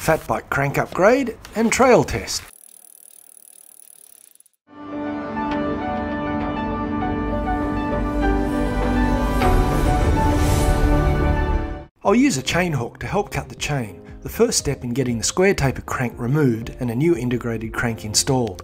fatbike crank upgrade and trail test. I'll use a chain hook to help cut the chain, the first step in getting the square taper crank removed and a new integrated crank installed.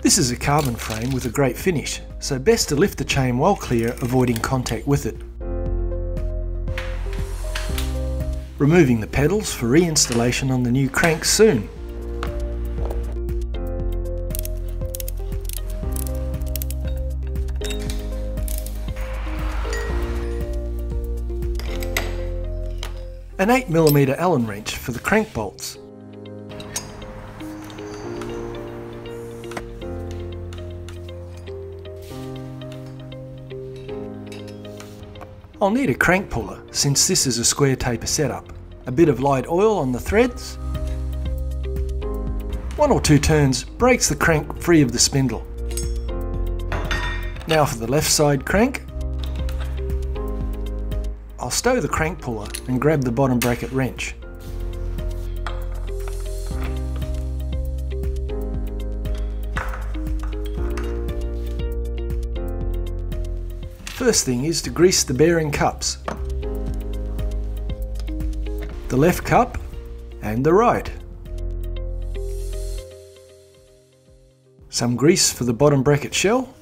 This is a carbon frame with a great finish, so best to lift the chain well clear, avoiding contact with it. Removing the pedals for reinstallation on the new crank soon. An 8mm Allen wrench for the crank bolts. I'll need a crank puller since this is a square taper setup, a bit of light oil on the threads. 1 or 2 turns breaks the crank free of the spindle. Now for the left side crank. I'll stow the crank puller and grab the bottom bracket wrench. First thing is to grease the bearing cups. The left cup and the right. Some grease for the bottom bracket shell.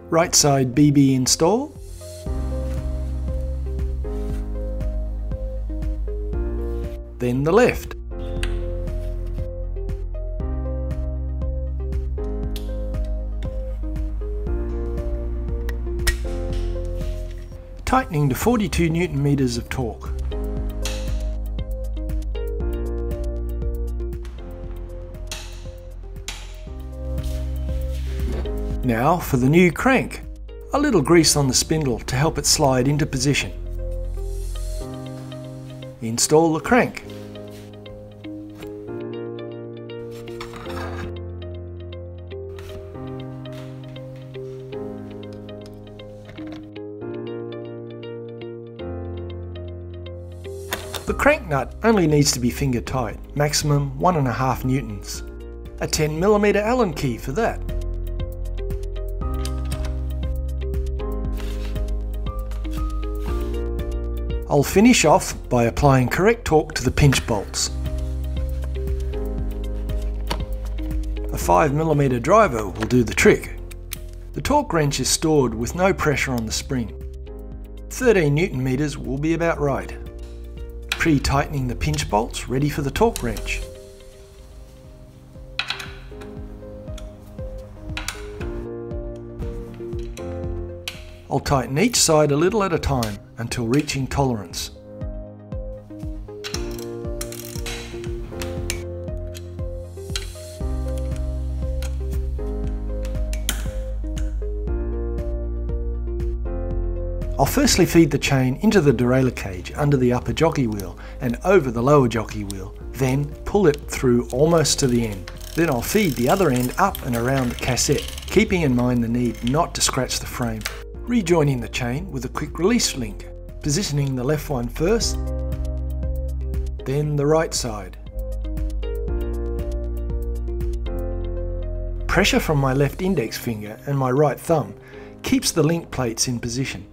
Right side BB install. Then the left. Tightening to 42 Nm of torque. Now for the new crank. A little grease on the spindle to help it slide into position. Install the crank. The crank nut only needs to be finger tight, maximum 1.5 newtons. A 10mm Allen key for that. I'll finish off by applying correct torque to the pinch bolts. A 5mm driver will do the trick. The torque wrench is stored with no pressure on the spring. 13 Nm will be about right. Pre-tightening the pinch bolts ready for the torque wrench. I'll tighten each side a little at a time until reaching tolerance. I'll firstly feed the chain into the derailleur cage under the upper jockey wheel and over the lower jockey wheel, then pull it through almost to the end. Then I'll feed the other end up and around the cassette, keeping in mind the need not to scratch the frame. Rejoining the chain with a quick release link, positioning the left one first, then the right side. Pressure from my left index finger and my right thumb keeps the link plates in position.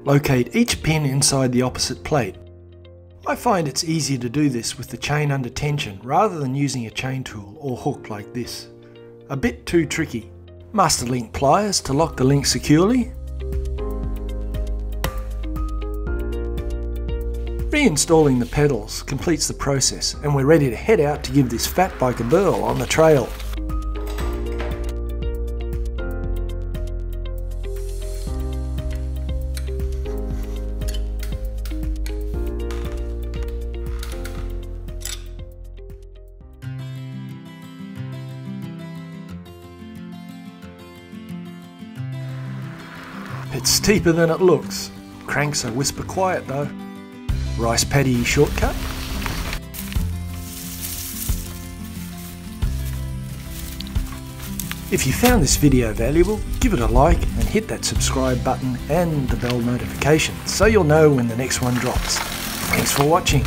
Locate each pin inside the opposite plate. I find it's easier to do this with the chain under tension rather than using a chain tool or hook like this. A bit too tricky. Master link pliers to lock the link securely. Reinstalling the pedals completes the process and we're ready to head out to give this fat bike a whirl on the trail. It's steeper than it looks. Cranks are whisper quiet though. Rice paddy shortcut. If you found this video valuable, give it a like and hit that subscribe button and the bell notification so you'll know when the next one drops. Thanks for watching.